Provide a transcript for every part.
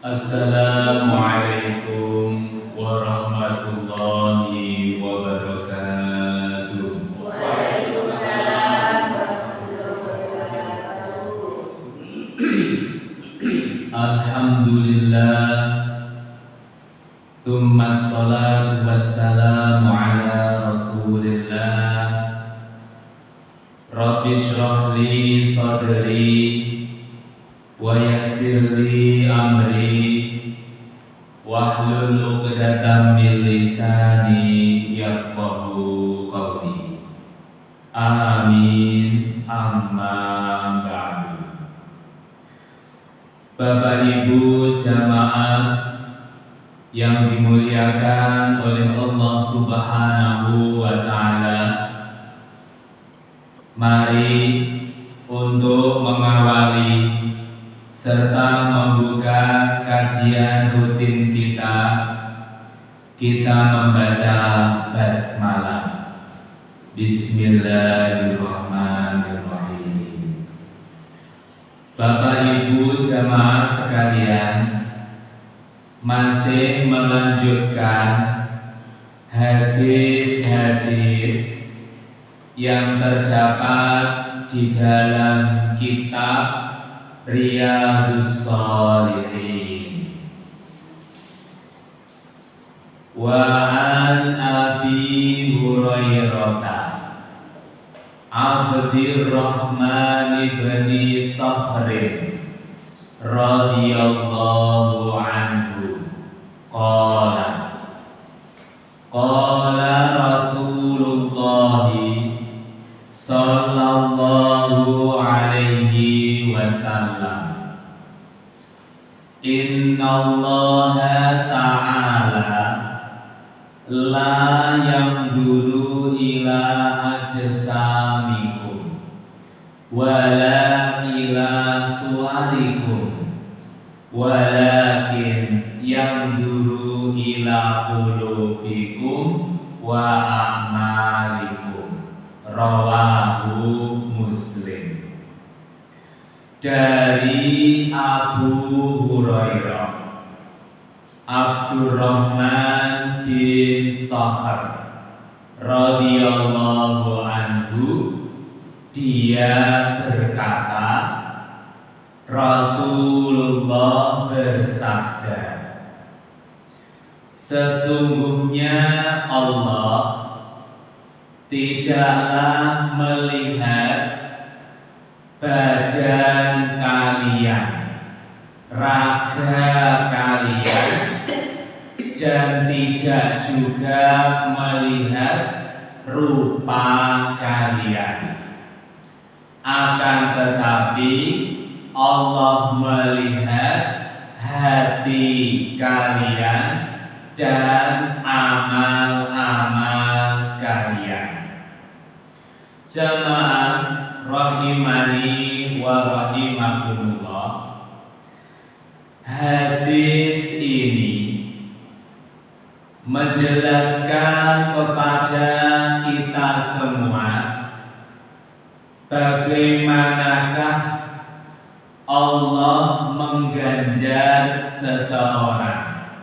Assalamualaikum warahmatullahi wabarakatuh. Waalaikumsalam warahmatullahi wabarakatuh. Alhamdulillah, tsumma sholatu wassalamu ala rasulillah. Rabbi shrah li sadri wa yassir li amri wahlul 'uqdatam min lisani yafqahu qawli. Amin. Amma ba'du. Bapak Ibu jamaah yang dimuliakan oleh Allah Subhanahu wa taala, mari untuk mengawali serta membuka kajian rutin kita membaca basmalah. Bismillahirrahmanirrahim. Bapak Ibu jamaah sekalian, masih melanjutkan hadis-hadis yang terdapat di dalam kitab Riyadhus Shalihin. Wa an Abi Hurairah Abdurrahman bin Sakhr radhiyallahu anhu qala Rasulullah sallallahu alaihi wasallam, innallaha ta'ala la yanzuru ila ajsamikum wala ila suwarikum walakin yanzuru ila qulubikum wa a'malikum. Rawahu Muslim. Dari Abu Hurairah Abdurrahman bin Sakhr radhiyallahu anhu, dia berkata, Rasulullah bersabda, sesungguhnya Allah tidaklah melihat badan kalian, raga kalian, dan tidak juga melihat rupa kalian. Akan tetapi Allah melihat hati kalian dan amal-amal kalian. Jamaah rahimani wa rahimakumullah, hadis ini menjelaskan kepada kita semua bagaimanakah Allah mengganjar seseorang,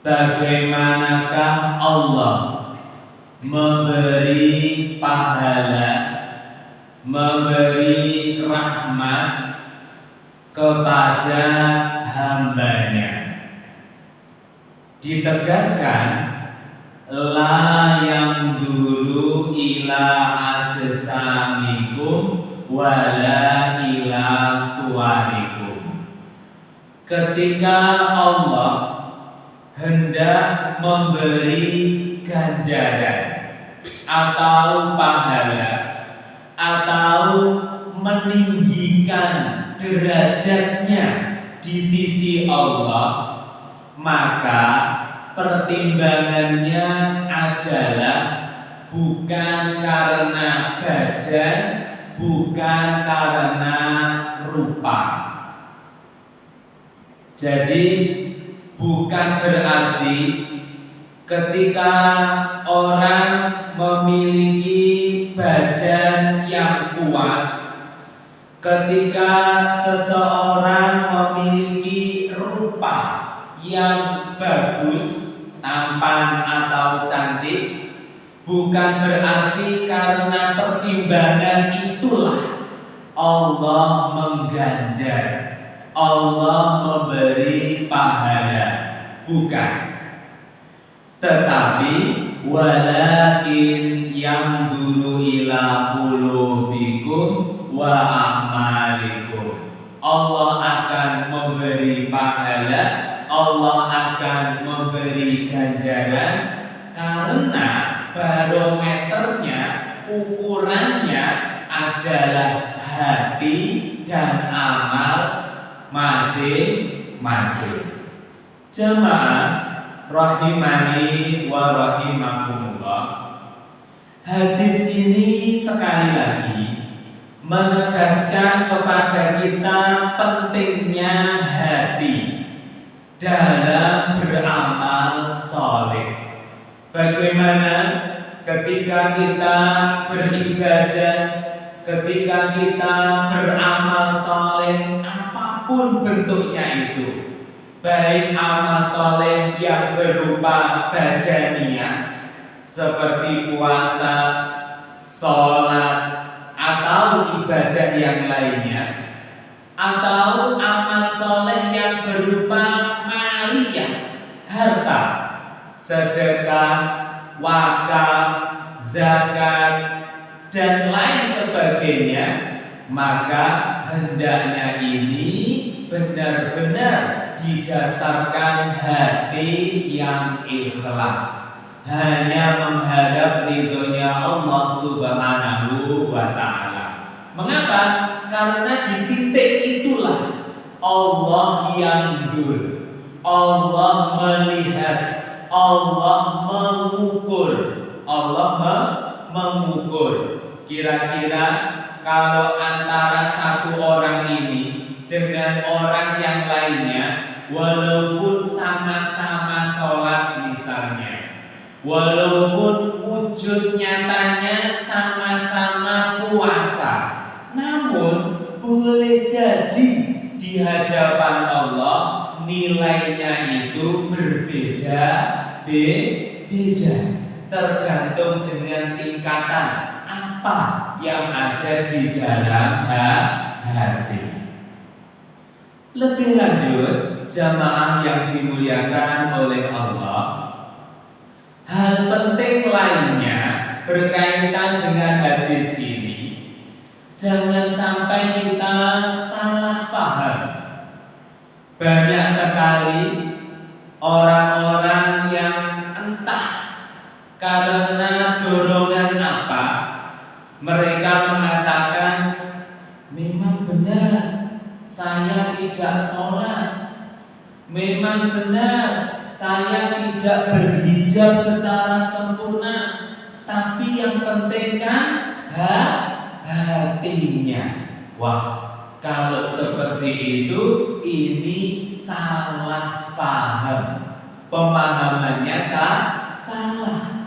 bagaimanakah Allah memberi pahala, memberi rahmat kepada hambanya. Ditegaskan, la yang dulu ila ajsamikum wala ila suwarikum. Ketika Allah hendak memberi ganjaran atau pahala atau meninggikan derajatnya di sisi Allah, maka pertimbangannya adalah bukan karena badan, bukan karena rupa. Jadi bukan berarti ketika orang memiliki badan yang kuat, Ketika seseorang memiliki rupa yang bagus, tampan atau cantik, bukan berarti karena pertimbangan itulah Allah mengganjar, Allah memberi pahala, bukan. Tetapi walakin yang dulu ila qulubikum wa a'malikum. Allah akan memberi pahala, Allah akan memberi ganjaran karena barometernya, ukurannya adalah hati dan amal masing-masing. Jemaah rahimani wa rahimakumullah. Hadis ini sekali lagi menegaskan kepada kita pentingnya hati dalam beramal saleh. Bagaimana ketika kita beribadah, ketika kita beramal saleh, apapun bentuknya itu, baik amal soleh yang berupa badaniah seperti puasa, sholat, atau ibadah yang lainnya, atau amal soleh yang berupa maliyah, harta, sedekah, wakaf, zakat, dan lain sebagainya, maka hendaknya ini benar-benar didasarkan hati yang ikhlas, hanya mengharap ridhonya Allah Subhanahu wa Ta'ala. Mengapa? Karena di titik itulah Allah yang dur, Allah melihat, Allah mengukur, Allah mengukur. Kira-kira kalau antara satu orang ini dengan orang yang lainnya, walaupun sama-sama sholat misalnya, walaupun wujud nyatanya sama-sama puasa, namun boleh jadi di hadapan Allah nilainya itu berbeda-beda, tergantung dengan tingkatan apa yang ada di dalam hati. Lebih lanjut, jamaah yang dimuliakan oleh Allah, hal penting lainnya berkaitan dengan hadis ini, jangan sampai kita salah paham. Banyak sekali orang-orang yang entah karena dorongan apa, mereka mengatakan memang benar saya tidak sholat, memang benar saya tidak berhijab secara sempurna, tapi yang penting kan hatinya. Wah, kalau seperti itu ini salah paham, pemahamannya salah.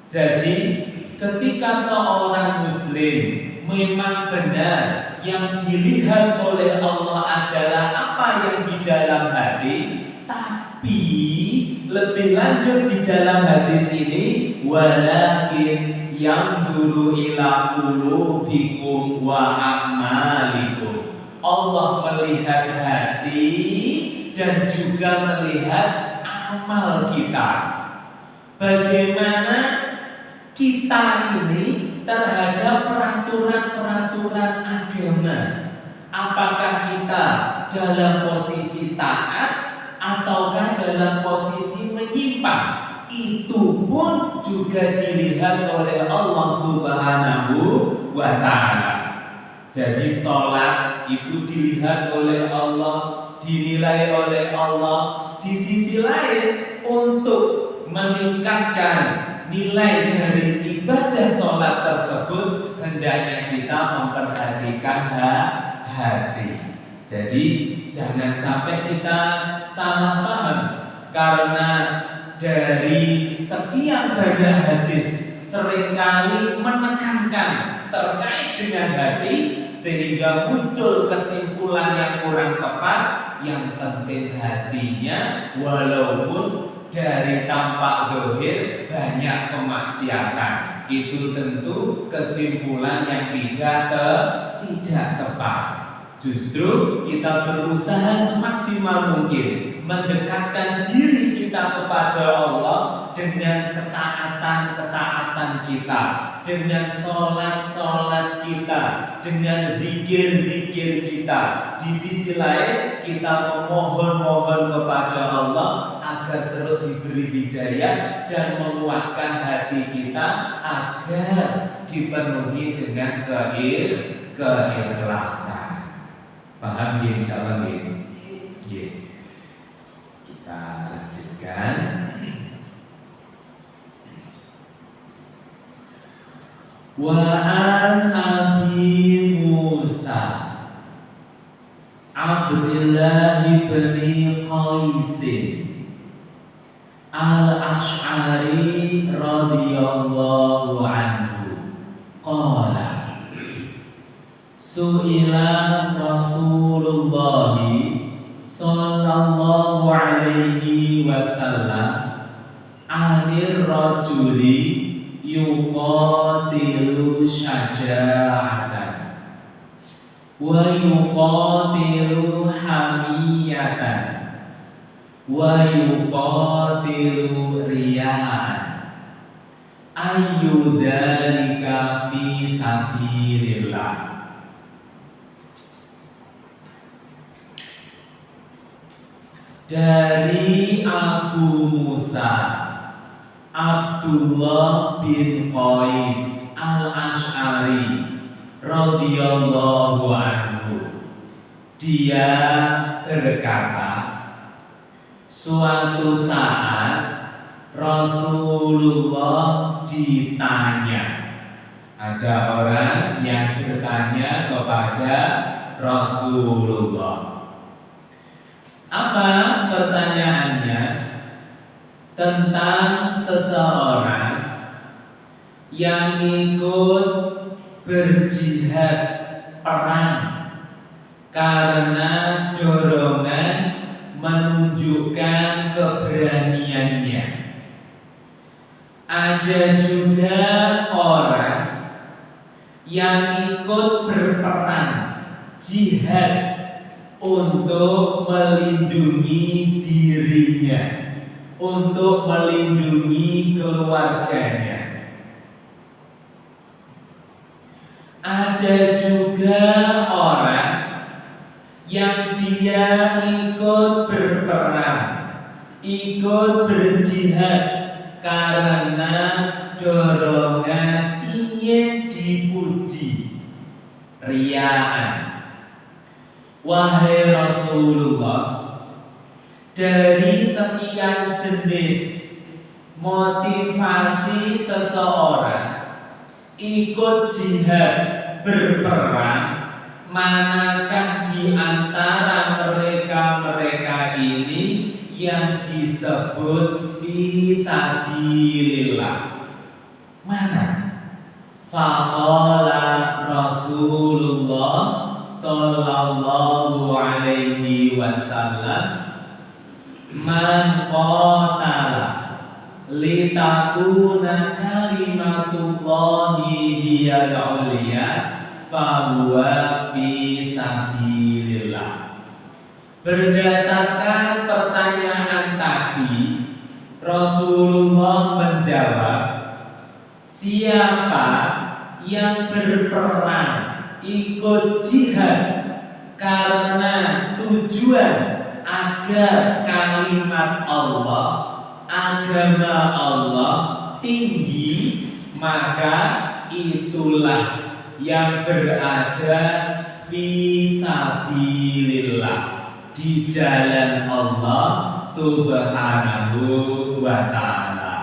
Jadi ketika seorang muslim memang benar yang dilihat oleh Allah adalah apa yang di dalam hati, tapi lebih lanjut di dalam hadis ini, walakin yang dulu ila qulubikum wa a'malikum. Allah melihat hati dan juga melihat amal kita. Bagaimana kita ini terhadap peraturan-peraturan agama. Apakah kita dalam posisi taat ataukah dalam posisi menyimpang? Itu pun juga dilihat oleh Allah Subhanahu wa Ta'ala. Jadi sholat itu dilihat oleh Allah, dinilai oleh Allah. Di sisi lain, untuk meningkatkan nilai dari ibadah sholat tersebut, hendaknya kita memperhatikan hati. Jadi jangan sampai kita salah paham, karena dari sekian banyak hadis seringkali menekankan terkait dengan hati, sehingga muncul kesimpulan yang kurang tepat. Yang penting hatinya, walaupun dari tampak zahir banyak kemaksiatan, itu tentu kesimpulan yang tidak tepat. Justru kita berusaha semaksimal mungkin mendekatkan diri kita kepada Allah dengan ketaatan kita, dengan sholat kita, dengan zikir kita. Di sisi lain kita memohon kepada Allah agar terus diberi hidayah dan menguatkan hati kita agar dipenuhi dengan keikhlasan. Paham ya, insyaallah ya. Kita lanjutkan. Wa an Abi Musa Abdullah bin Qais al-Ash'ari radhiyallahu anhu qala su'ila Rasulullah sallallahu alaihi wasallam anir rajuli yuqatilu syaja'atan wa yuqatilu hamiyatan wa yuqatilu riya'an ayyu dzalika fi sabilillah. Dari Abu Musa Abdullah bin Qais al-Ash'ari radhiyallahu anhu, dia berkata, suatu saat Rasulullah ditanya. Ada orang yang bertanya kepada Rasulullah. Apa pertanyaannya? Tentang seseorang yang ikut berjihad perang karena dorongan menunjukkan keberaniannya. Ada juga orang yang ikut berperang jihad untuk melindungi dirinya, untuk melindungi keluarganya. Ada juga orang yang dia ikut berperang, ikut berjihad karena dorongan ingin dipuji, riyaan. Wahai Rasulullah, dari sekian jenis motivasi seseorang ikut jihad berperang, manakah di antara mereka ini yang disebut fi sabilillah? Mana? Faqala Rasulullah sallallahu alaihi wasallam, man qatala litakuna kalimatullahi hiyal ulya fahuwa fi sabilillah. Berdasarkan pertanyaan tadi, Rasulullah menjawab, siapa yang berperang ikut jihad karena tujuan agar kalimat Allah, agama Allah tinggi, maka itulah yang berada fi sabilillah, di jalan Allah subhanahu wa ta'ala.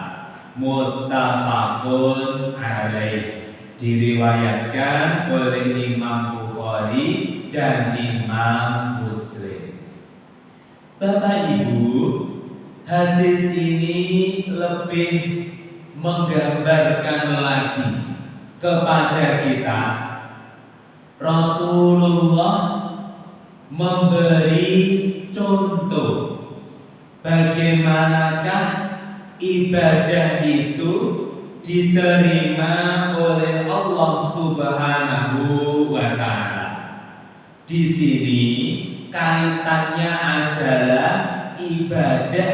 Muttafaqun alaih, diriwayatkan oleh Imam Bukhari dan Imam Muslim. Bapak Ibu, hadis ini lebih menggambarkan lagi kepada kita Rasulullah memberi contoh bagaimanakah ibadah itu diterima oleh Allah Subhanahu wa Ta'ala. Di sini kaitannya adalah ibadah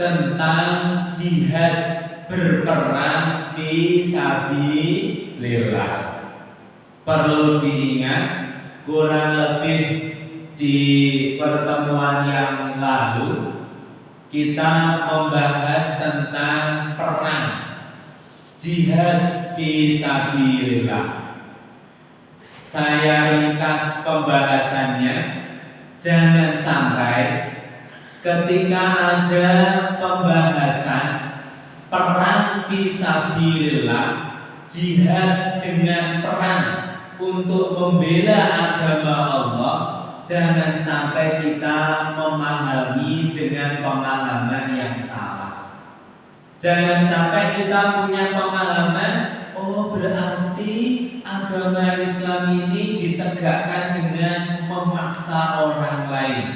tentang jihad berperang fi sabilillah. Perlu diingat, kurang lebih di pertemuan yang lalu kita membahas tentang perang jihad fi sabilillah. Saya ringkas pembahasannya. Jangan sampai ketika ada pembahasan perang fi sabilillah, jihad dengan perang untuk membela agama Allah, jangan sampai kita memahami dengan pemahaman yang salah. Jangan sampai kita punya pemahaman, oh berarti agama Islam ini ditegakkan dengan memaksa orang lain,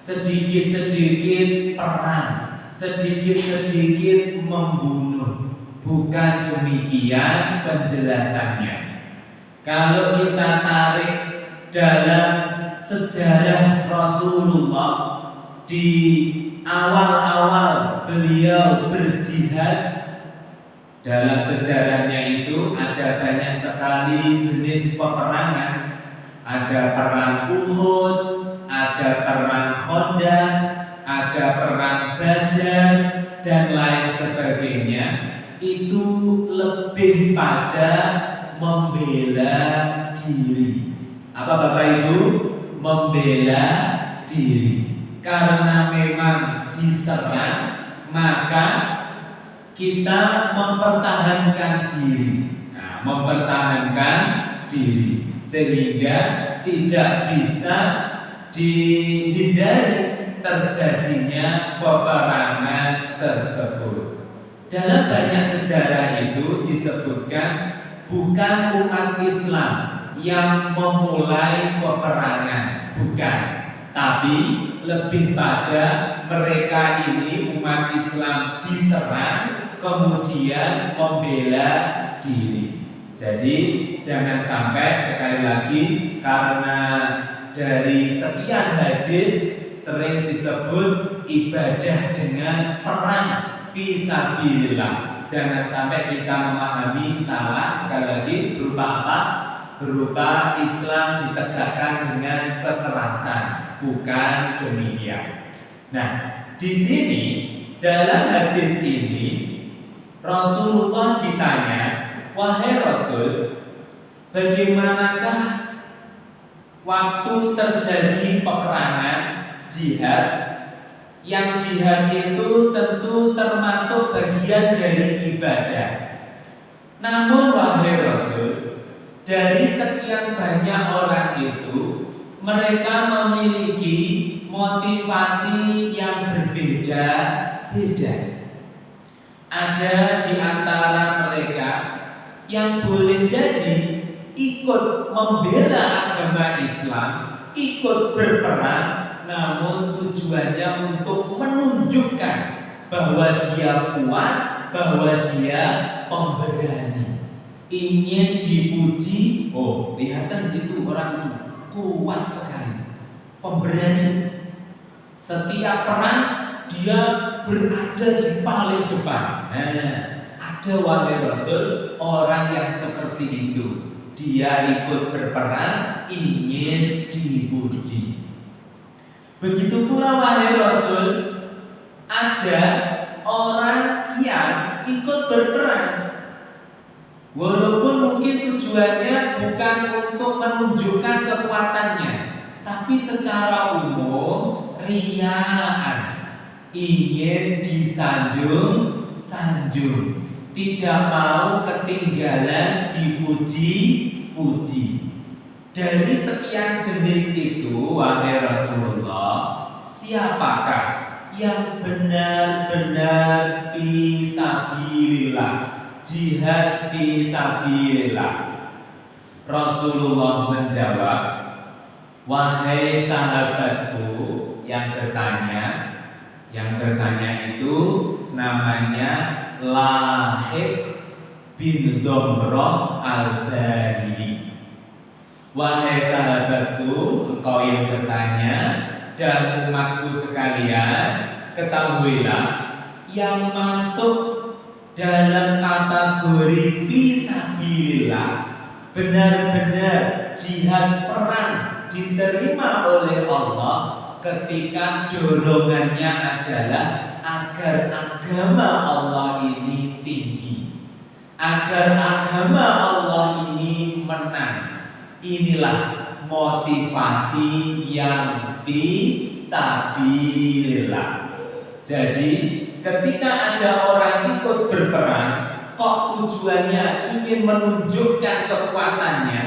sedikit-sedikit perang, sedikit-sedikit membunuh. Bukan demikian penjelasannya. Kalau kita tarik dalam sejarah Rasulullah, di awal-awal beliau berjihad, dalam sejarahnya itu ada banyak sekali jenis peperangan. Ada perang Uhud, ada perang Khandaq, ada perang Badar, dan lain sebagainya. Itu lebih pada membela diri. Apa Bapak Ibu? Membela diri. Karena memang diserang, maka kita mempertahankan diri. Nah, mempertahankan diri sehingga tidak bisa dihindari terjadinya peperangan tersebut. Dalam banyak sejarah itu disebutkan bukan umat Islam yang memulai peperangan, bukan, tapi lebih pada mereka ini umat Islam diserang kemudian membela diri. Jadi jangan sampai, sekali lagi, karena dari sekian hadis sering disebut ibadah dengan perang fi sabilillah. Jangan sampai kita memahami salah. Sekali lagi, berupa apa? Berupa Islam ditegakkan dengan kekerasan. Bukan demikian. Nah, di sini dalam hadis ini Rasulullah ditanya, wahai Rasul, bagaimanakah waktu terjadi peperangan jihad? Yang jihad itu tentu termasuk bagian dari ibadah. Namun wahai Rasul, dari sekian banyak orang itu, mereka memiliki motivasi yang berbeda-beda. Ada di antara mereka yang boleh jadi ikut membela agama Islam, ikut berperang, namun tujuannya untuk menunjukkan bahwa dia kuat, bahwa dia pemberani, ingin dipuji. Oh, kelihatan itu orang itu kuat sekali, pemberani. Setiap perang dia berada di paling depan. Nah, ada wahai Rasul orang yang seperti itu. Dia ikut berperang, ingin dipuji. Begitu pula wahai Rasul, ada orang yang ikut berperang, walaupun mungkin tujuannya bukan untuk menunjukkan kekuatannya, tapi secara umum riyaan, ingin disanjung-sanjung, tidak mau ketinggalan dipuji-puji. Dari sekian jenis itu, wahai Rasulullah, siapakah yang benar-benar fi sabilillah, jihad fi sabilillah? Rasulullah menjawab, wahai sahabatku yang bertanya itu namanya Lahik bin Domroh al-Bahili. Wahai sahabatku, engkau yang bertanya dan umatku sekalian, ketahuilah yang masuk dalam kategori fisabilillah, benar-benar jihad perang diterima oleh Allah ketika dorongannya adalah agar agama Allah ini tinggi, agar agama Allah ini menang. Inilah motivasi yang fisabilillah. Jadi ketika ada orang ikut berperang, kok tujuannya ingin menunjukkan kekuatannya,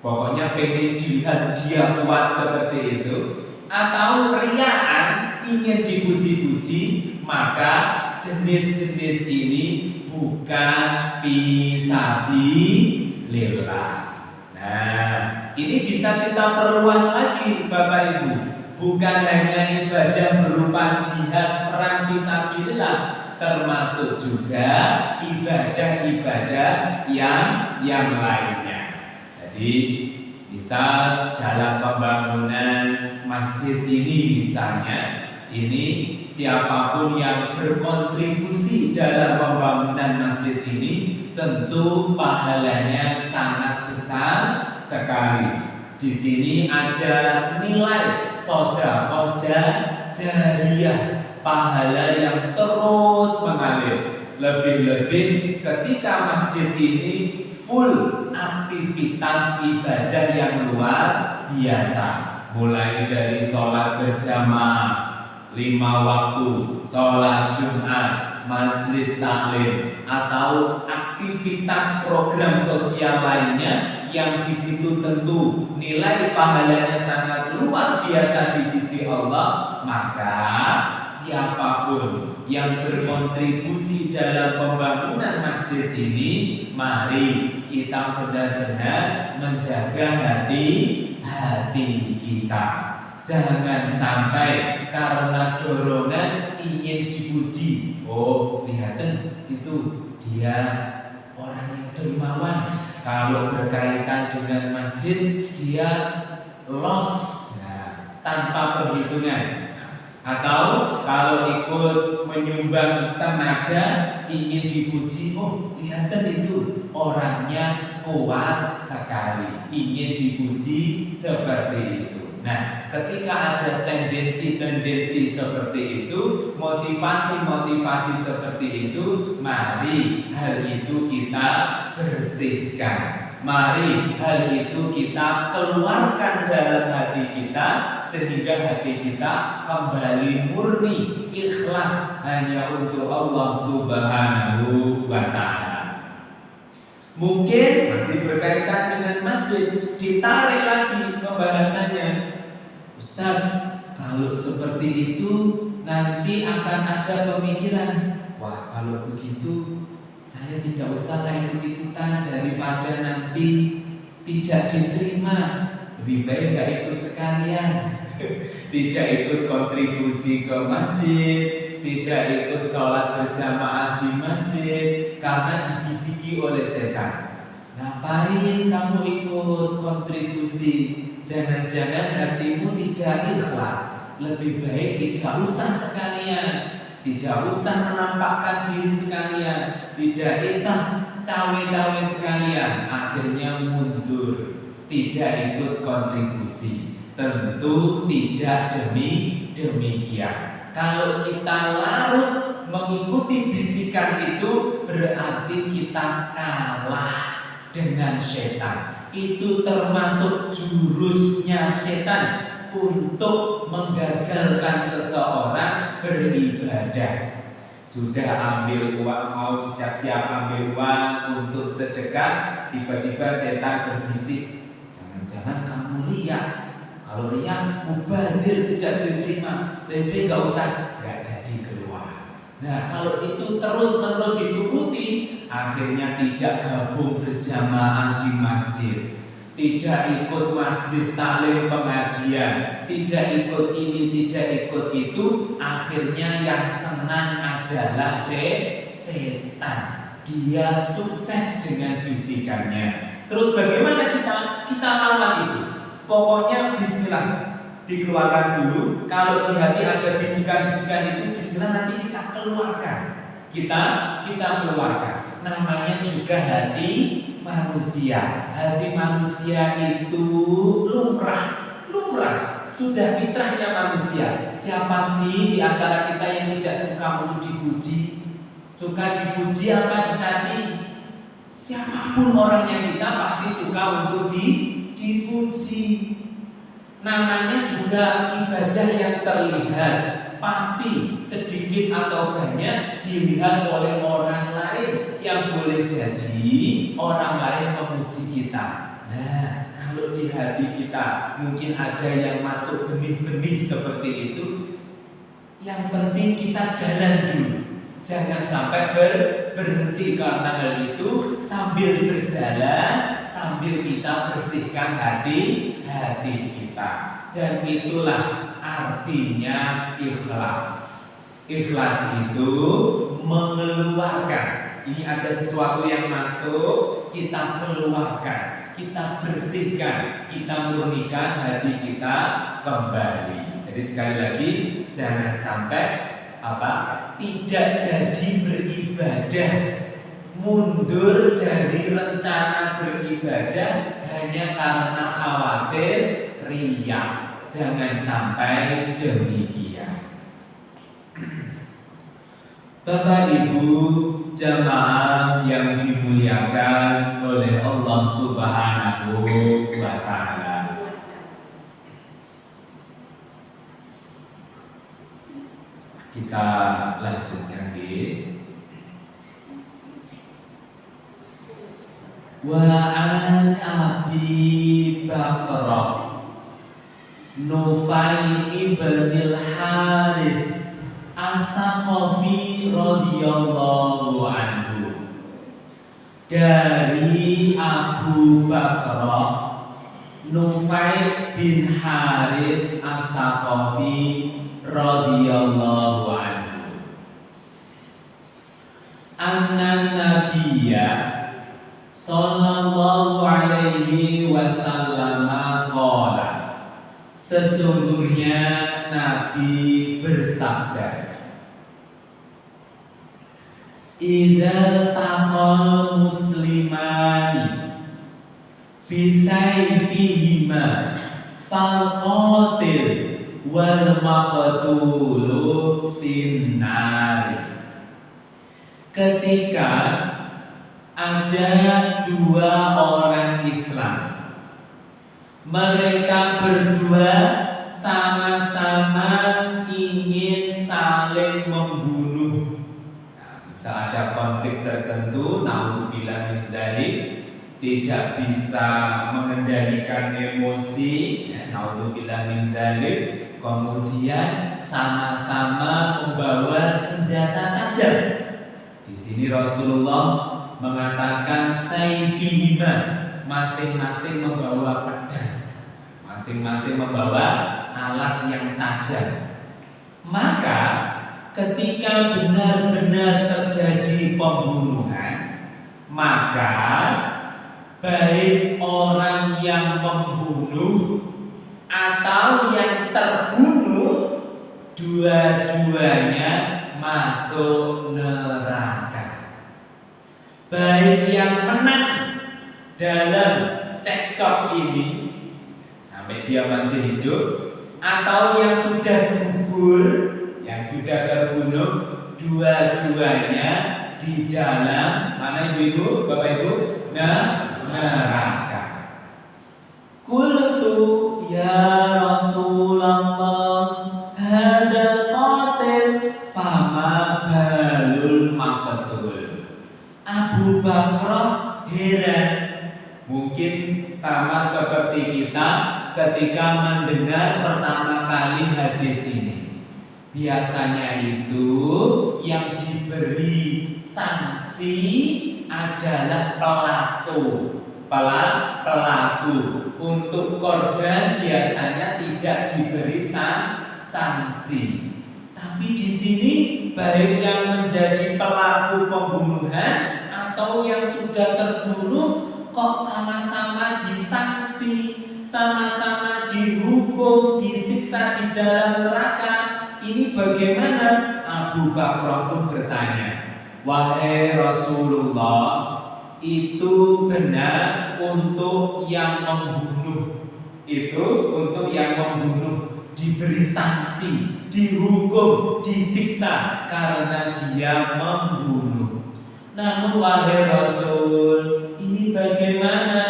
pokoknya pengen dilihat dia kuat seperti itu, atau riaan ingin dipuji-puji, maka jenis-jenis ini bukan fisabilillah. Nah, ini bisa kita perluas lagi Bapak Ibu. Bukan hanya ibadah berupa jihad perang fisabilillah, termasuk juga ibadah-ibadah yang lainnya. Jadi misal dalam pembangunan masjid ini misalnya, ini siapapun yang berkontribusi dalam pembangunan masjid ini tentu pahalanya sangat besar sekali. Di sini ada nilai sedekah jariyah, pahala yang terus mengalir. Lebih-lebih ketika masjid ini full aktivitas ibadah yang luar biasa, mulai dari sholat berjamaah 5 waktu, sholat Jumat, majelis taklim, atau aktivitas program sosial lainnya yang di situ tentu nilai pahalanya sangat luar biasa di sisi Allah. Maka siapapun yang berkontribusi dalam pembangunan masjid ini, mari kita benar-benar menjaga hati kita. Jangan sampai karena dorongan ingin dipuji, oh lihatin itu dia orang yang dermawan, kalau berkaitan dengan masjid dia loss, tanpa perhitungan. Atau kalau ikut menyumbang tenaga ingin dipuji, oh lihatin itu orangnya kuat sekali, ingin dipuji seperti itu. Nah, ketika ada tendensi-tendensi seperti itu, motivasi-motivasi seperti itu, mari hal itu kita bersihkan. Mari hal itu kita keluarkan dalam hati kita, sehingga hati kita kembali murni, ikhlas hanya untuk Allah Subhanahu wa Ta'ala. Mungkin masih berkaitan dengan masjid, ditarik lagi pembahasannya. Ustaz, kalau seperti itu nanti akan ada pemikiran, wah kalau begitu saya tidak usah ikut-ikutan, daripada nanti tidak diterima, lebih baik gak ikut sekalian. Tidak ikut kontribusi ke masjid, tidak ikut sholat berjamaah di masjid, karena dibisiki oleh setan. Ngapain kamu ikut kontribusi? Jangan-jangan hatimu tidak ikhlas. Lebih baik tidak usah sekalian, tidak usah menampakkan diri sekalian, tidak usah cawe-cawe sekalian. Akhirnya mundur, tidak ikut kontribusi. Tentu tidak demikian. Kalau kita larut mengikuti bisikan itu, berarti kita kalah dengan setan. Itu termasuk jurusnya setan untuk menggagalkan seseorang beribadah. Sudah ambil uang, mau siap-siap ambil uang untuk sedekah, tiba-tiba setan berbisik, jangan-jangan kamu riya. Kalau riya mubazir tidak diterima, lebih gak usah, gak jadi keluar. Nah, kalau itu terus-menerus dituruti, akhirnya tidak gabung berjamaah di masjid, tidak ikut majelis taklim pengajian, tidak ikut ini, tidak ikut itu, akhirnya yang senang adalah setan. Dia sukses dengan bisikannya. Terus bagaimana kita lawan itu? Pokoknya bismillah, dikeluarkan dulu. Kalau di hati ada bisikan-bisikan itu, bismillah, nanti kita keluarkan. Kita keluarkan. Namanya juga hati manusia. Hati manusia itu lumrah. Sudah fitrahnya manusia. Siapa sih di antara kita yang tidak suka untuk dipuji? Suka dipuji apa dicaci? Siapapun orangnya, kita pasti suka untuk dipuji. Namanya juga ibadah yang terlihat, pasti sedikit atau banyak dilihat oleh orang lain, yang boleh jadi orang lain memuji kita. Nah, kalau di hati kita mungkin ada yang masuk benih-benih seperti itu, yang penting kita jalan dulu. Jangan sampai berhenti karena hal itu. Sambil berjalan, sambil kita bersihkan hati kita. Dan itulah artinya ikhlas. Ikhlas itu mengeluarkan. Ini ada sesuatu yang masuk, kita keluarkan, kita bersihkan, kita murnikan hati kita kembali. Jadi sekali lagi, jangan sampai tidak jadi beribadah, mundur dari rencana beribadah hanya karena khawatir riya. Jangan sampai demikian. Bapak Ibu jamaah yang dimuliakan oleh Allah Subhanahu wa Ta'ala, kita lanjutkan di wa an Abi Bakrah Nufai ibnil Harits As-Saqafi radhiyallahu anhu, dari Abu Bakrah Nufai bin Harits As-Saqafi radhiyallahu anhu, anna nabiyya sallallahu alaihi wasallam qala, sesungguhnya Nabi bersabda, idza taqal muslimani bisayfihima faqatil wal maqtulu finnari. Ketika ada dua orang Islam, mereka berdua sama-sama ingin saling membunuh. Nah, bisa ada konflik tertentu, naudzubillah min dzalik, tidak bisa mengendalikan emosi, naudzubillah min dzalik, kemudian sama-sama membawa senjata tajam. Di sini Rasulullah mengatakan sayfihima, masing-masing membawa pedang, masing-masing membawa alat yang tajam. Maka ketika benar-benar terjadi pembunuhan, maka baik orang yang membunuh atau yang terbunuh, dua-duanya masuk neraka. Baik yang menang dalam cekcok ini sampai dia masih hidup, atau yang sudah gugur, yang sudah terbunuh, dua-duanya di dalam mana ibu, bapak ibu, neraka. Qultu ya Rasulullah hadal qatil fama balul maqtul. Abu Bakrah heran, mungkin sama seperti kita ketika mendengar pertama kali hadis ini. Biasanya itu yang diberi sanksi adalah pelaku. Pelaku. Untuk korban biasanya tidak diberi sanksi. Tapi di sini baik yang menjadi pelaku pembunuhan atau yang sudah terbunuh kok sama-sama disanksi, sama-sama dihukum, disiksa di dalam neraka. Ini bagaimana? Abu Bakar pun bertanya, wahai Rasulullah, itu benar untuk yang membunuh, itu untuk yang membunuh diberi sanksi, dihukum, disiksa karena dia membunuh. Namun wahai Rasul, ini bagaimana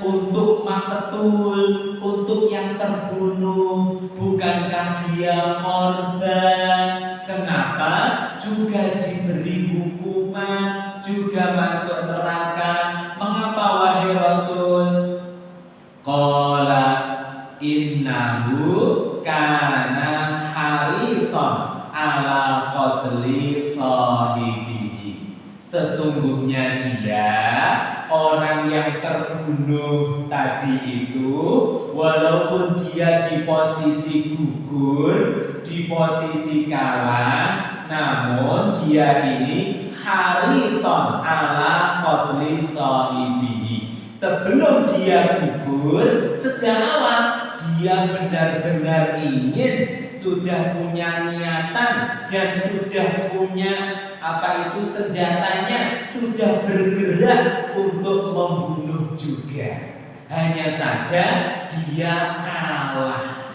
untuk maktul, untuk yang terbunuh? Bukankah dia korban? Kenapa juga diberi hukuman, juga masuk neraka? Mengapa wahai Rasul? Qala innahu kana harison ala qatli sahibihi. Sesungguhnya dia, orang yang terbunuh tadi itu, walaupun dia di posisi gugur, di posisi kalah, namun dia ini harison ala qatli sahibihi. Sebelum dia gugur, sejak awal dia benar-benar ingin, sudah punya niatan dan sudah punya senjatanya, sudah bergerak untuk membunuh juga. Hanya saja dia kalah.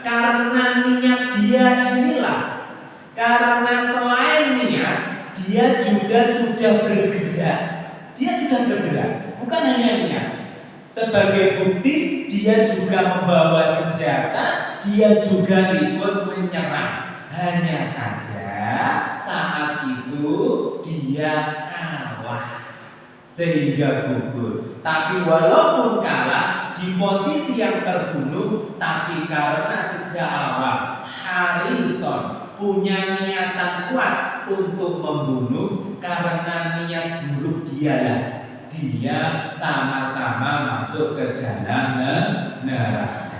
Karena niat dia inilah, karena selain niat, dia juga sudah bergerak. Dia sudah bergerak, bukan hanya niat. Sebagai bukti, dia juga membawa senjata, dia juga ikut menyerang. Hanya saja saat itu dia kalah sehingga gugur. Tapi walaupun kalah di posisi yang terbunuh, tapi karena sejak awal Harison punya niatan kuat untuk membunuh, karena niat buruk dialah dia sama-sama masuk ke dalam neraka.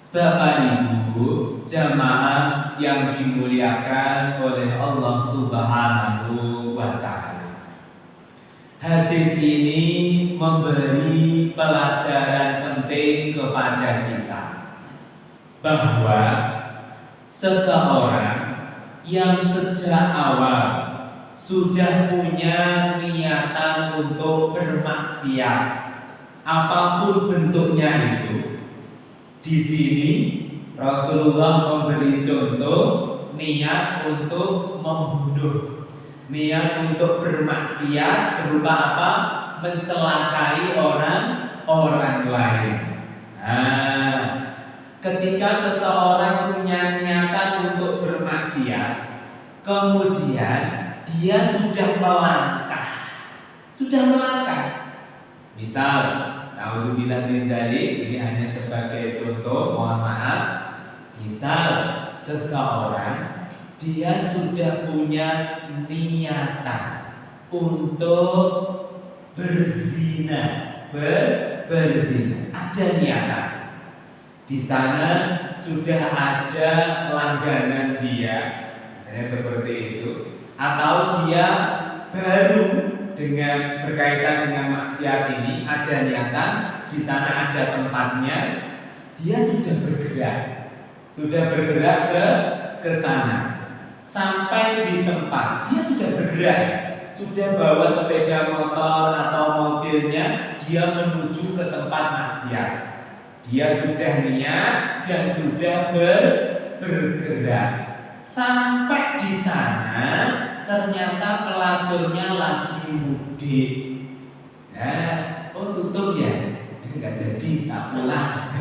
Bapak Ibu jamaah yang dimuliakan oleh Allah Subhanahu wa Ta'ala, hadis ini memberi pelajaran penting kepada kita bahwa seseorang yang sejak awal sudah punya niatan untuk bermaksiat, apapun bentuknya itu. Di sini Rasulullah memberi contoh niat untuk membunuh, niat untuk bermaksiat berupa apa? Mencelakai orang lain. Ketika seseorang punya niatan untuk bermaksiat, kemudian dia sudah melangkah. Misal, naudzubillah min dzalik, ini hanya sebagai contoh, mohon maaf. Misal seseorang dia sudah punya niatan untuk berzina, ada niatan. Di sana sudah ada langganan dia, misalnya seperti itu, atau dia baru dengan berkaitan dengan maksiat ini ada niatan, di sana ada tempatnya, dia sudah bergerak ke sana. Sampai di tempat, dia sudah bergerak, sudah bawa sepeda motor atau mobilnya, dia menuju ke tempat maksiat. Dia sudah niat dan sudah bergerak. Sampai di sana, ternyata pelacurnya lagi mudik. Tutup ya, nggak jadi, tak pulang.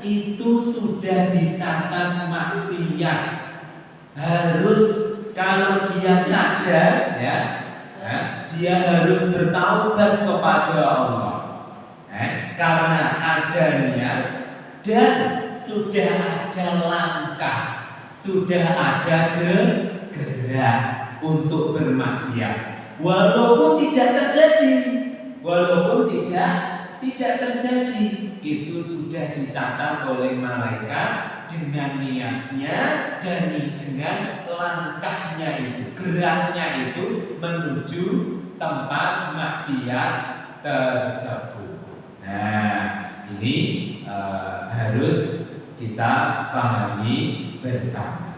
Itu sudah dicatat maksiat. Harus kalau dia sadar ya, dia harus bertaubat kepada Allah. Karena ada niat dan sudah ada langkah, sudah ada gerak untuk bermaksiat. Walaupun tidak terjadi, itu sudah dicatat oleh malaikat dengan niatnya dan dengan langkahnya itu, geraknya itu menuju tempat maksiat tersebut. Nah, ini harus kita pahami bersama.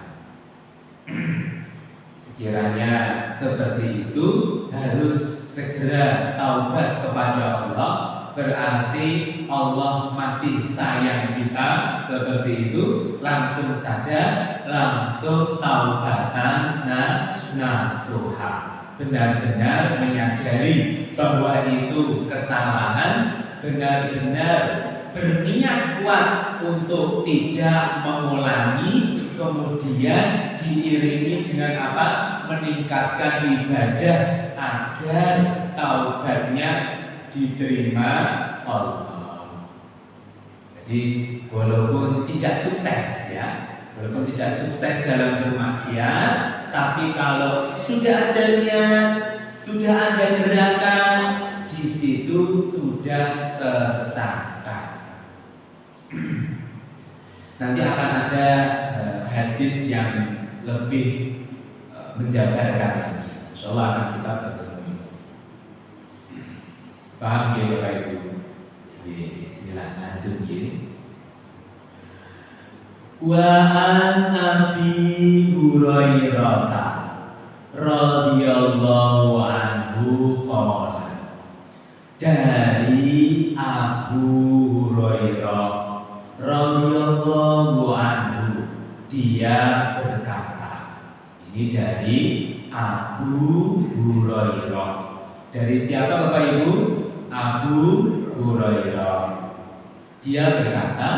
Sekiranya seperti itu, harus segera taubat kepada Allah. Berarti Allah masih sayang kita. Seperti itu, langsung saja, langsung taubatan nasuha. Benar-benar menyadari bahwa itu kesalahan, benar-benar berniat kuat untuk tidak mengulangi, kemudian diiringi dengan apa? Meningkatkan ibadah agar taubatnya diterima Allah. Jadi walaupun tidak sukses dalam bermaksiat, tapi kalau sudah ada niat, sudah ada gerakan, di situ sudah tercatat. Nanti akan ada hadis yang lebih menjabarkan lagi. Insyaallah akan kita bertemu. Paham ya Bapak Ibu? Bismillah, lanjut ya. Wa an Abi Hurairah radhiyallahu anhu qala, dari Abu Hurairah radhiyallahu anhu, dia berkata. Ini dari Abu Hurairah. Dari siapa Bapak Ibu? Abu Hurairah. Dia berkata,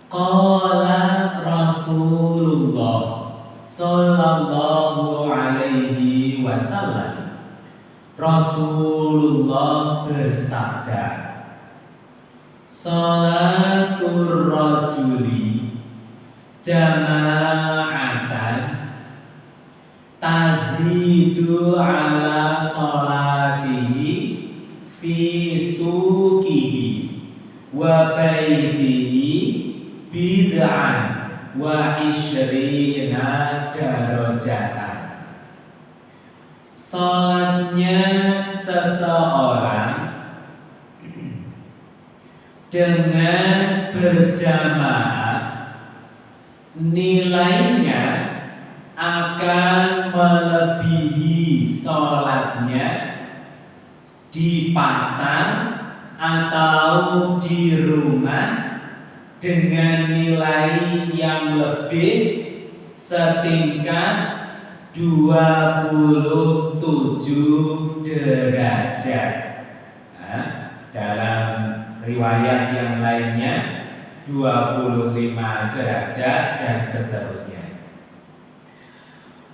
qala Rasulullah sallallahu alaihi wasallam, Rasulullah bersabda, salatul rajuli jama'atan tazidu ala salatihi fi suqihi wa baitihi bid'an wa isyrina darajatan. Salatnya seseorang dengan berjamaah nilainya akan melebihi salatnya di pasar atau di rumah dengan nilai yang lebih setingkat 27 derajat. Nah, dalam riwayat yang lainnya 25 derajat dan seterusnya.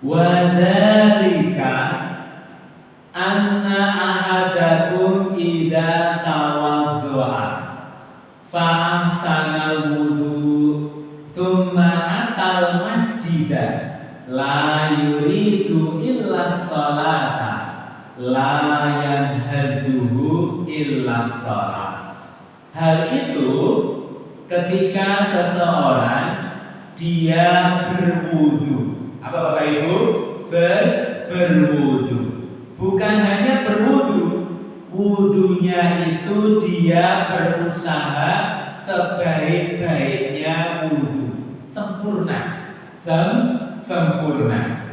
Wa dzalika anna ahadakum idza tawaddo'a fa ahsana wudu thumma atal masjida la yuridu illa sholata la yanhazuhu illa sholat. Hal itu ketika seseorang dia berwudu. Apa Bapak Ibu? Berwudu. Bukan hanya berwudu, wudunya itu dia berusaha sebaik-baiknya wudu, sempurna, sempurna.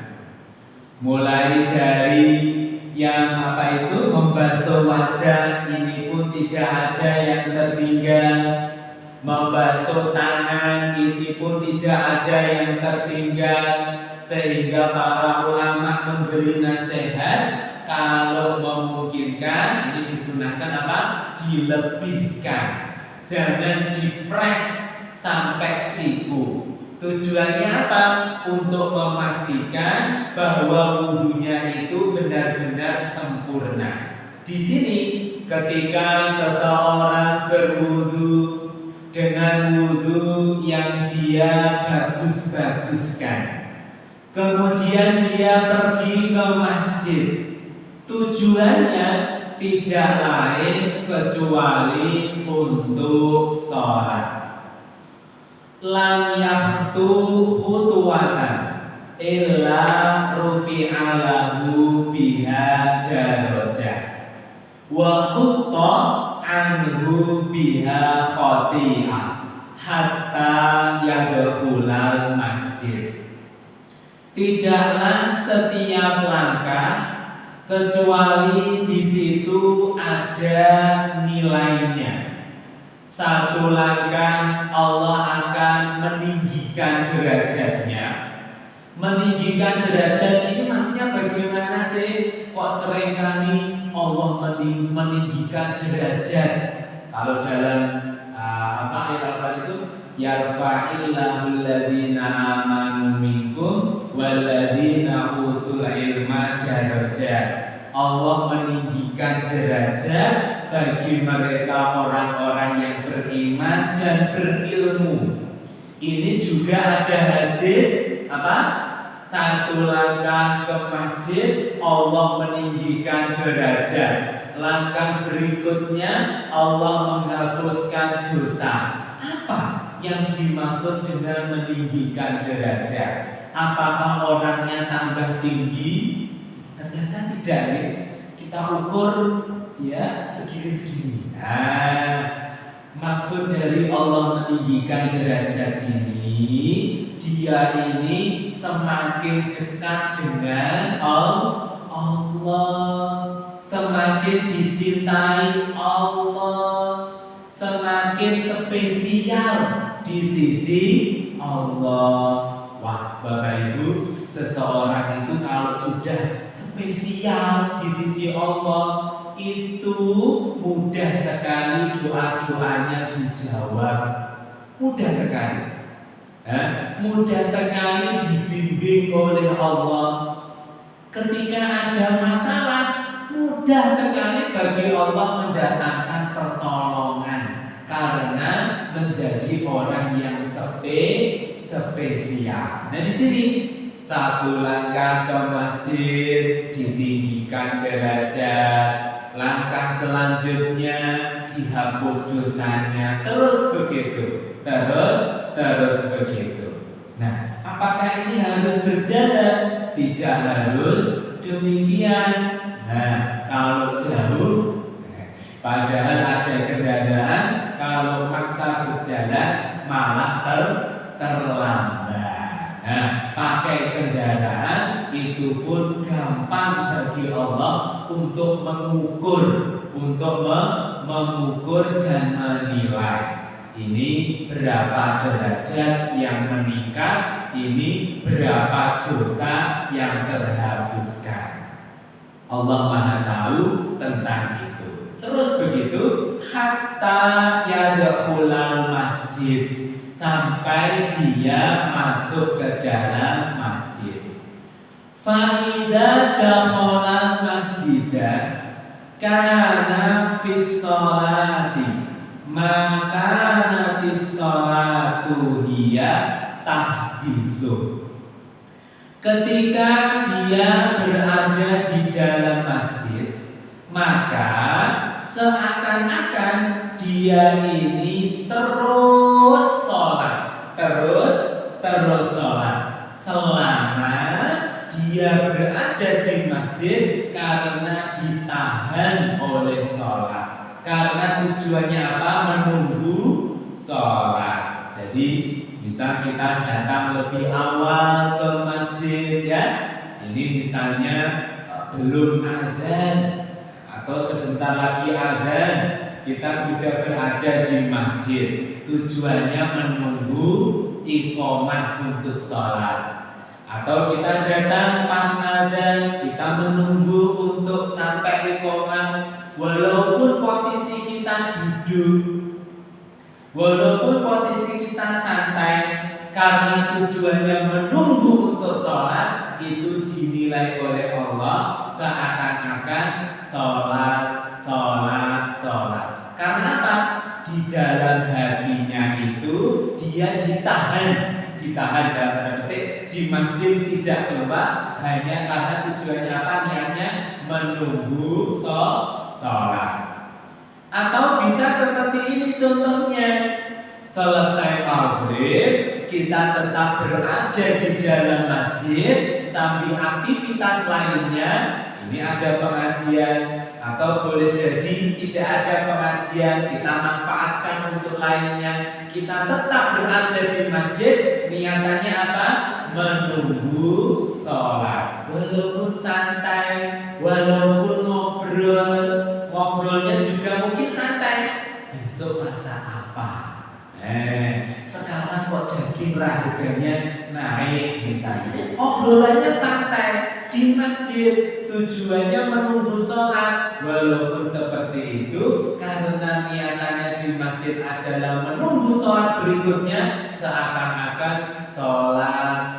Mulai dari yang apa itu membasuh wajah, ini pun tidak ada yang tertinggal. Membasuh tangan, ini pun tidak ada yang tertinggal. Sehingga para ulama memberi nasihat, kalau memungkinkan ini disunahkan apa? Dilebihkan. Jangan dipres sampai siku. Tujuannya apa? Untuk memastikan bahwa wudunya itu benar-benar sempurna. Di sini ketika seseorang berwudu dengan wudu yang Kemudian dia pergi ke masjid. Tujuannya tidak lain kecuali untuk sholat. Lam yahtu khutuwatan illa rufi'a lahu biha darajah wa hutta anhu biha khati'ah hatta yadkhulal masjid. Tidaklah setiap langkah kecuali di situ ada nilainya. Satu langkah Allah akan meninggikan derajatnya. Meninggikan derajat ini maksudnya bagaimana sih? Kok seringkali Allah meninggikan derajat? Kalau dalam ayat Al-Quran itu yarfa'illahu alladhina amanu minkum walladhina utul ilma darajat. Allah meninggikan derajat bagi mereka orang-orang yang beriman dan berilmu. Ini juga ada hadis satu langkah ke masjid Allah meninggikan derajat. Langkah berikutnya Allah menghapuskan dosa. Apa yang dimaksud dengan meninggikan derajat? Apakah orangnya tambah tinggi? Ternyata tidak ya. Kita ukur ya segini-segini. Maksud dari Allah meninggikan derajat ini, dia ini semakin dekat dengan Allah, semakin dicintai Allah, semakin spesial di sisi Allah. Wah, Bapak Ibu, seseorang itu kalau sudah spesial di sisi Allah, itu mudah sekali doa-doanya dijawab. Mudah sekali. Mudah sekali dibimbing oleh Allah. Ketika ada masalah, mudah sekali bagi Allah mendatangkan pertolongan karena menjadi orang yang spesial. Nah di sini satu langkah ke masjid ditinggikan derajat, langkah selanjutnya dihapus dosanya, terus begitu, terus begitu. Nah, apakah ini harus berjalan? Tidak harus demikian. Nah, kalau jauh, padahal ada kendaraan, kalau maksa berjalan malah terlambat. Nah, pakai kendaraan itu pun gampang bagi Allah untuk mengukur, mengukur dan menilai. Ini berapa derajat yang meningkat, ini berapa dosa yang terhapuskan. Allah Maha tahu tentang itu. Terus begitu, hatta yadkhulal masjid, sampai dia masuk ke dalam masjid. Fa idza dakhala masjidah kana fis sholati maka natis sholatu hiya tahbisu. Ketika dia berada di dalam masjid, maka seakan-akan dia ini terus sholat, terus sholat selama dia berada di masjid karena ditahan oleh sholat. Karena tujuannya apa? Menunggu sholat. Jadi bisa kita datang lebih awal ke masjid ya. Ini misalnya belum adzan atau sebentar lagi adzan, kita sudah berada di masjid. Tujuannya menunggu iqomah untuk sholat. Atau kita datang pas adzan, kita menunggu untuk sampai iqomah. Walaupun posisi kita duduk, walaupun posisi kita santai, karena tujuannya menunggu untuk sholat, itu dinilai oleh Allah seakan-akan sholat. Karena apa? Di dalam hatinya itu dia ditahan ditahan dalam tanda petik di masjid tidak keluar hanya karena tujuannya apa? Niatnya menunggu sholat. Atau bisa seperti ini contohnya, selesai maghrib kita tetap berada di dalam masjid sambil aktivitas lainnya. Ini ada pengajian atau boleh jadi tidak ada pengajian, kita manfaatkan untuk lainnya. Kita tetap berada di masjid, niatannya apa? Menunggu sholat. Walaupun santai, walaupun ngobrolnya juga mungkin santai. Besok masak apa? Sekarang kok daging harganya naik misalnya. Obrolannya santai di masjid, tujuannya menunggu sholat. Walaupun seperti itu, karena niatannya di masjid adalah menunggu sholat berikutnya, seakan-akan sholat.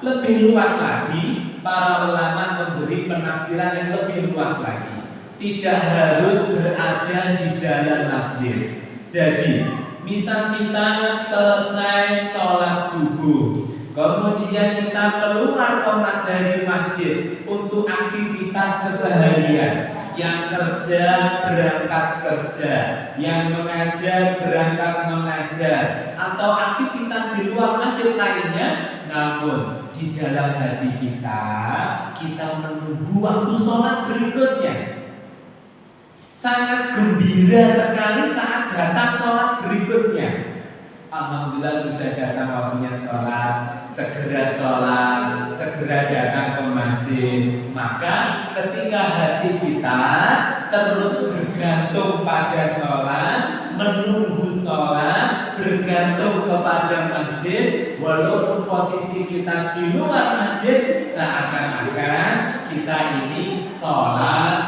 Lebih luas lagi, para ulama memberi penafsiran yang lebih luas lagi. Tidak harus berada di dalam masjid. Jadi, misal kita selesai sholat subuh, kemudian kita keluar dari masjid untuk aktivitas keseharian. Yang kerja berangkat kerja, yang mengajar berangkat mengajar, atau aktivitas di luar masjid lainnya. Namun di dalam hati kita menunggu waktu sholat berikutnya. Sangat gembira sekali saat datang sholat berikutnya. Alhamdulillah sudah datang waktunya sholat, segera datang ke masjid. Maka ketika hati kita terus bergantung pada sholat, menunggu sholat, bergantung kepada masjid, walaupun posisi kita di luar masjid, seakan-akan kita ini sholat.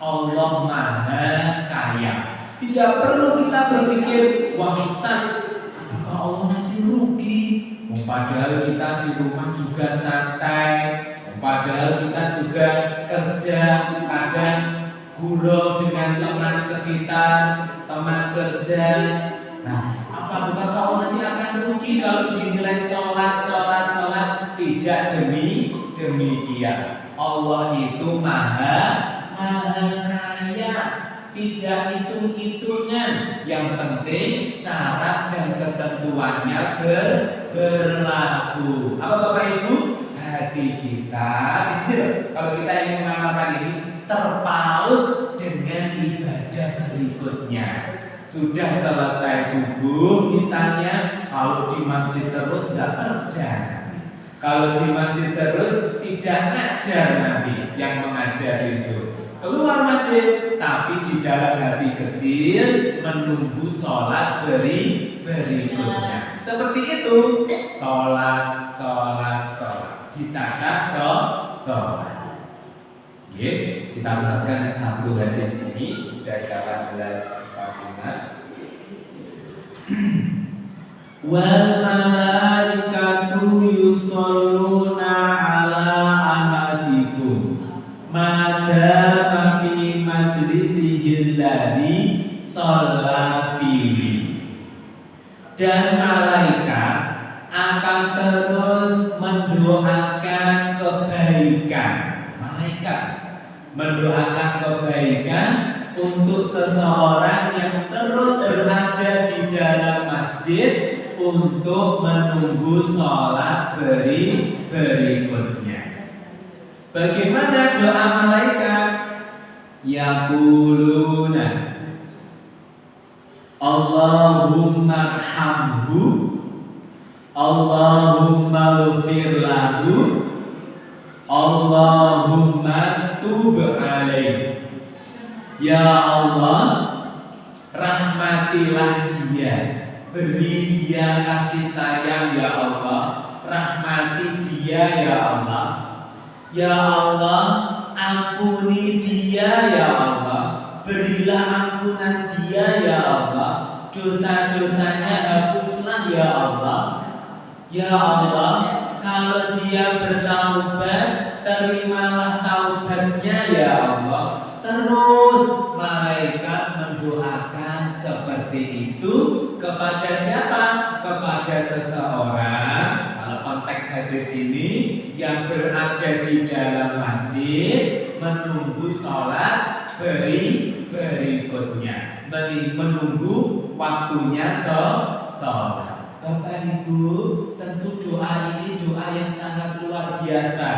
Allah Maha Kaya. Tidak perlu kita berpikir, wah Ustaz, apakah Allah nanti rugi? Padahal kita di rumah juga santai, padahal kita juga kerja, kadang gurau dengan teman sekitar, teman kerja. Nah, apakah Allah nanti akan rugi kalau dinilai sholat? Tidak, demikian. Allah itu maha kaya, tidak hitung-hitungan. Yang penting syarat dan ketentuannya berlaku. Apa Bapak Ibu? Hati kita di sini, kalau kita ingin mengamalkan ini, terpaut dengan ibadah berikutnya. Sudah selesai subuh misalnya, kalau di masjid terus tidak kerja. Kalau di masjid terus tidak ngajar nanti yang mengajar itu. Keluar masjid, tapi di dalam hati kecil menunggu sholat berikutnya. Seperti itu, sholat. Dicatat sholat. Oke, kita jelaskan yang satu hadis ini sudah 18:45. Wal malaikatu yusholluna ala ahadikum madama fi majlisihi alladhi shalla fihi. Dan malaikat akan terus mendoakan kebaikan. Malaikat mendoakan kebaikan untuk seseorang yang terus berada di dalam masjid untuk menunggu sholat berikutnya. Bagaimana doa malaikat? Yaquluna Allahumma arhamhu, Allahumma ighfir lahu, Allahumma tub alaihi. Ya Allah, rahmatilah dia, beri dia kasih sayang ya Allah, rahmati dia ya Allah. Ya Allah, ampuni dia ya Allah, berilah ampunan dia ya Allah, dosa-dosanya hapuslah ya Allah. Ya Allah, kalau dia bertaubat, terimalah taubatnya ya Allah. Terus malaikat mendoakan seperti itu kepada masjid, menunggu sholat berikutnya, menunggu waktunya sholat. Bapak Ibu, tentu doa ini doa yang sangat luar biasa.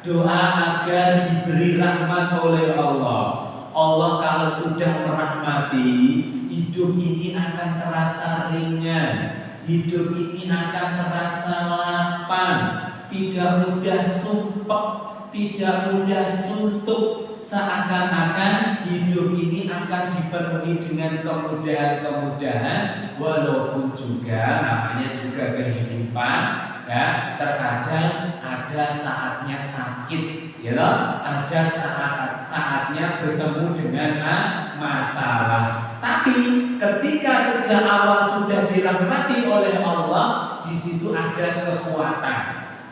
Doa agar diberi rahmat oleh Allah. Allah kalau sudah merahmati, hidup ini akan terasa ringan, hidup ini akan terasa lapang, tidak mudah sumpek, tidak mudah suntuk, seakan-akan hidup ini akan dipenuhi dengan kemudahan-kemudahan, walaupun juga namanya juga kehidupan, ya terkadang ada saatnya sakit, ya loh, ada saatnya bertemu dengan masalah. Tapi ketika sejak awal sudah dirahmati oleh Allah, di situ ada kekuatan,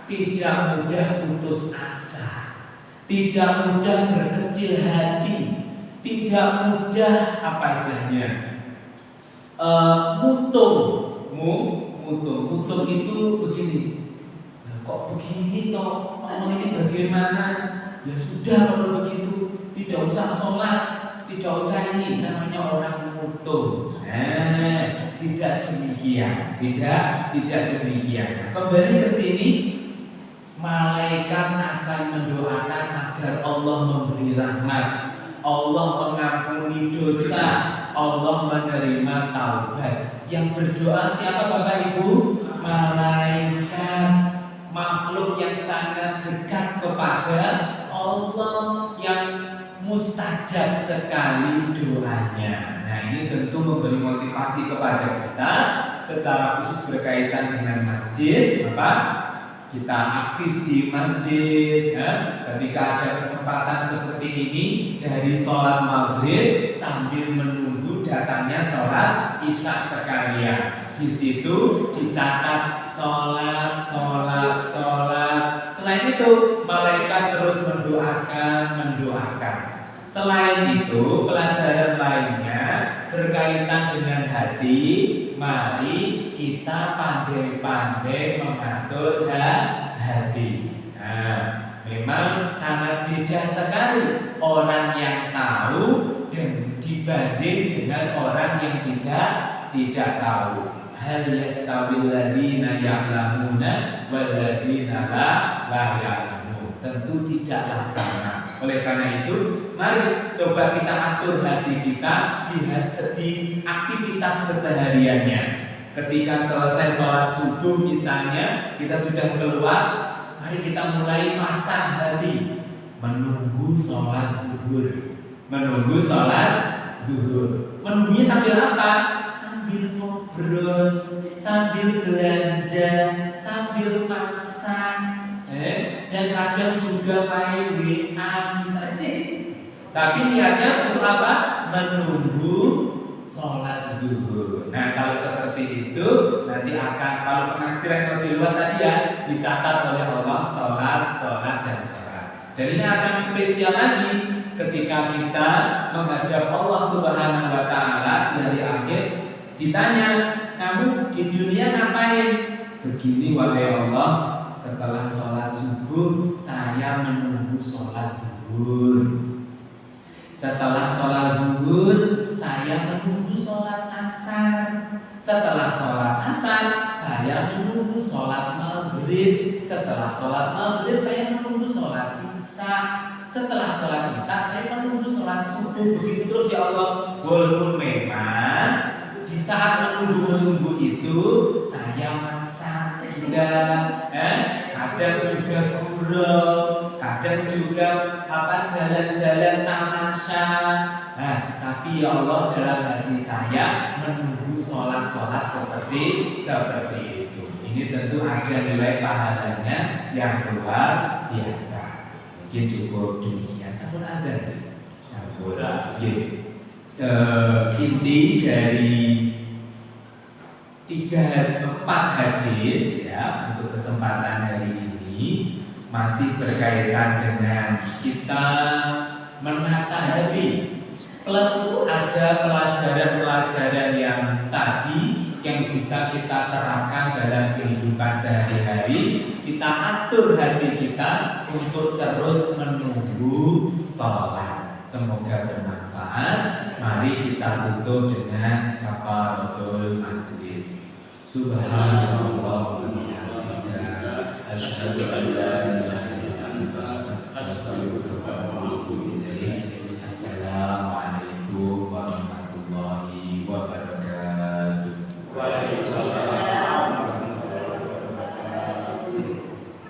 tidak mudah putus asa, tidak mudah berkecil hati, tidak mudah apa istilahnya mutung itu begini. Nah, kok begini toh? Allah ini bagaimana? Ya sudah kalau begitu, tidak usah sholat, tidak usah ini, namanya orang mutung. Tidak demikian, tidak demikian. Kembali ke sini, malaikat akan mendoakan agar Allah memberi rahmat, Allah mengampuni dosa, Allah menerima taubat. Yang berdoa siapa Bapak Ibu? Malaikat, makhluk yang sangat dekat kepada Allah, yang mustajab sekali doanya. Nah, ini tentu memberi motivasi kepada kita secara khusus berkaitan dengan masjid. Kita aktif di masjid, ya. Ketika ada kesempatan seperti ini, dari sholat maghrib sambil menunggu datangnya sholat isya sekalian. Di situ dicatat sholat. Selain itu, malaikat terus mendoakan. Selain itu, pelajaran lainnya berkaitan dengan hati. Mari kita pandai-pandai mengatur hati. Nah, memang sangat beda sekali orang yang tahu dibanding dengan orang yang tidak tahu. Hal yastawil ladzina ya'lamuna wal ladzina la ya'lamun. Tentu tidaklah sama. Oleh karena itu, mari coba kita atur hati kita di aktivitas kesehariannya. Ketika selesai sholat subuh misalnya, kita sudah keluar, mari kita mulai masak hati, menunggu sholat zuhur. Menunggunya sambil apa? Sambil ngobrol, sambil belanja, sambil masak, dan kadang juga main WA misalnya. Tapi niatnya untuk apa? Menunggu sholat zuhur. Nah, kalau seperti itu nanti akan, kalau penafsiran yang lebih luas tadi ya, dicatat oleh Allah sholat. Dan ini akan spesial lagi ketika kita menghadap Allah Subhanahu wa Ta'ala di hari akhir, ditanya, kamu di dunia ngapain? Begini wahai Allah, setelah sholat subuh saya menunggu sholat zuhur. Setelah sholat zuhur saya menunggu sholat asar. Setelah sholat asar saya menunggu sholat maghrib. Setelah sholat maghrib saya menunggu sholat isya. Setelah sholat isya saya menunggu sholat subuh. Begitu terus ya Allah. Walaupun memang di saat menunggu itu saya masak juga, kadang juga gurau, kadang juga jalan-jalan tamasya. Tapi ya Allah, dalam hati saya menunggu sholat seperti itu. Ini tentu ada nilai pahalanya yang luar biasa. Mungkin cukup demikian. Sampun ada. Inti dari 4 hadis ya untuk kesempatan hari ini masih berkaitan dengan kita menata hati, plus ada pelajaran-pelajaran yang tadi yang bisa kita terapkan dalam kehidupan sehari-hari. Kita atur hati kita untuk terus menunggu sholat. Semoga bermanfaat. Mari kita tutup dengan kafaratul majlis. Subhanallah wa bihamdihi, asyhadu an la ilaha illa anta, astaghfiruka wa atubu ilaik.